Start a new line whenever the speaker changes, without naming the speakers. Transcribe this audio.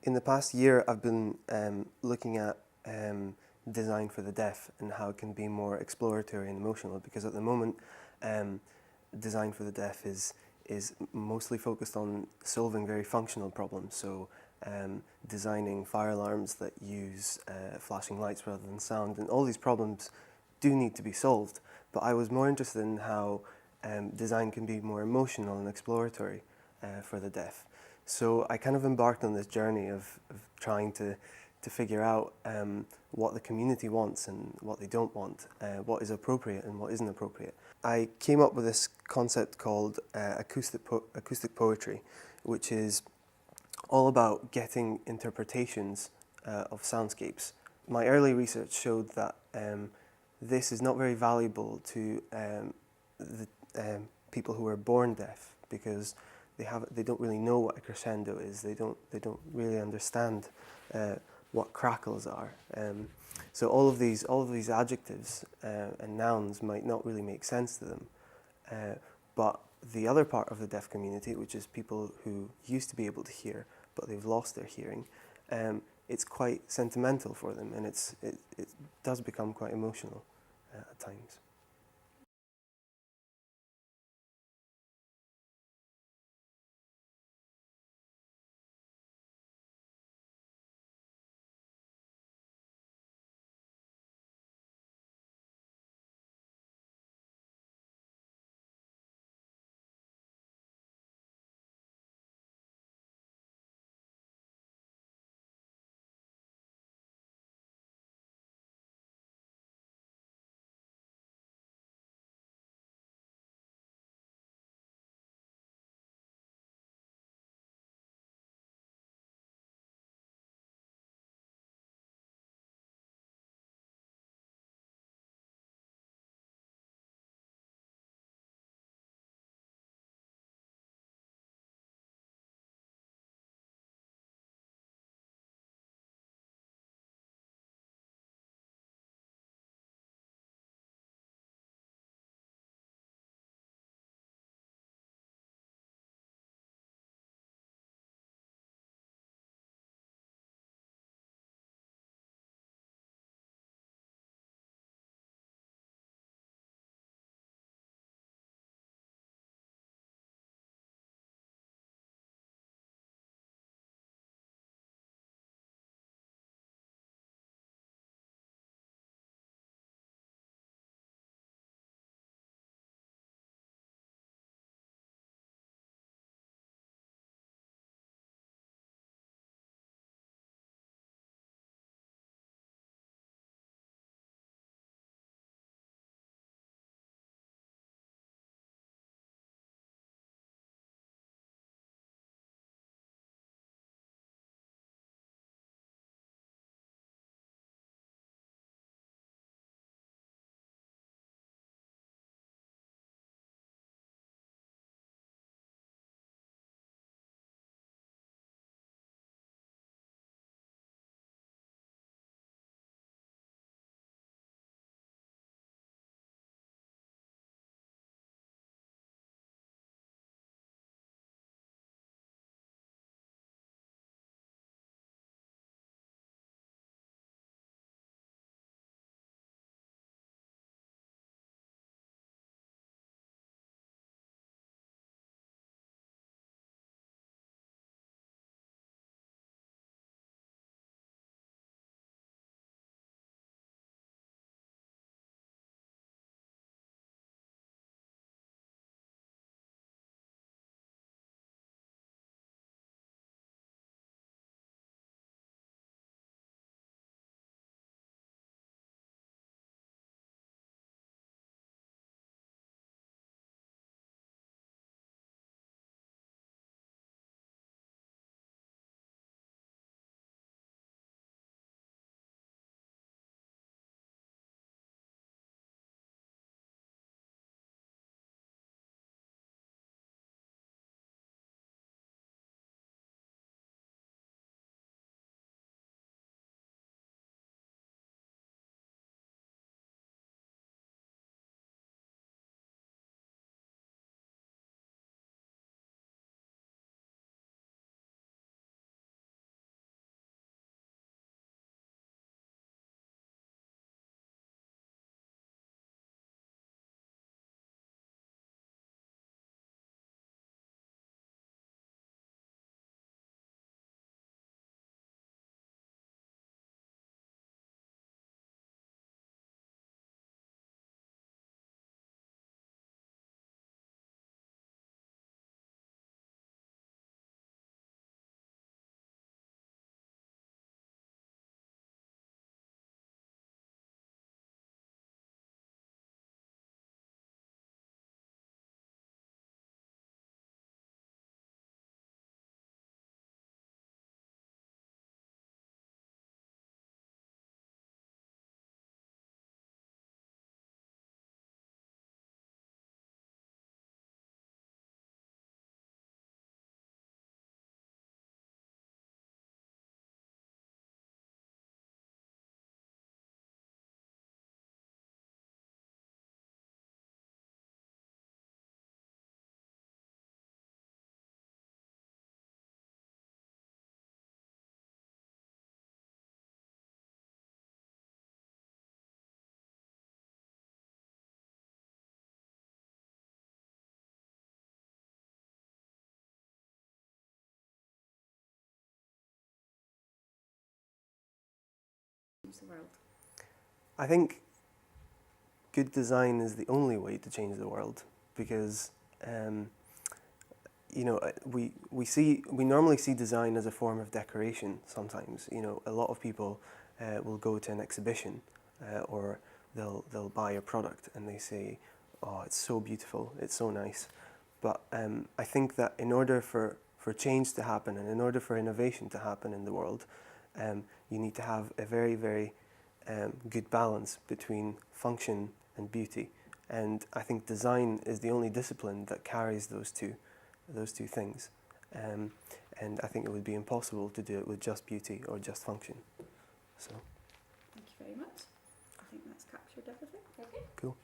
In the past year, I've been looking at design for the deaf and how it can be more exploratory and emotional, because at the moment, design for the deaf is mostly focused on solving very functional problems. So designing fire alarms that use flashing lights rather than sound, and all these problems do need to be solved. But I was more interested in how design can be more emotional and exploratory for the deaf. So I kind of embarked on this journey of trying to figure out what the community wants and what they don't want, what is appropriate and what isn't appropriate. I came up with this concept called acoustic poetry, which is all about getting interpretations of soundscapes. My early research showed that this is not very valuable to the people who are born deaf, because they don't really know what a crescendo is. They don't really understand what crackles are. So all of these adjectives and nouns might not really make sense to them. But the other part of the deaf community, which is people who used to be able to hear but they've lost their hearing, it's quite sentimental for them, and it does become quite emotional at times.
the world?
I think good design is the only way to change the world, because you know, we normally see design as a form of decoration. Sometimes, you know, a lot of people will go to an exhibition or they'll buy a product and they say, "Oh, it's so beautiful, it's so nice." But I think that in order for change to happen and in order for innovation to happen in the world, you need to have a very, very good balance between function and beauty. And I think design is the only discipline that carries those two things. And I think it would be impossible to do it with just beauty or just function. So,
Thank you very much. I think that's captured everything.
Okay.
cool.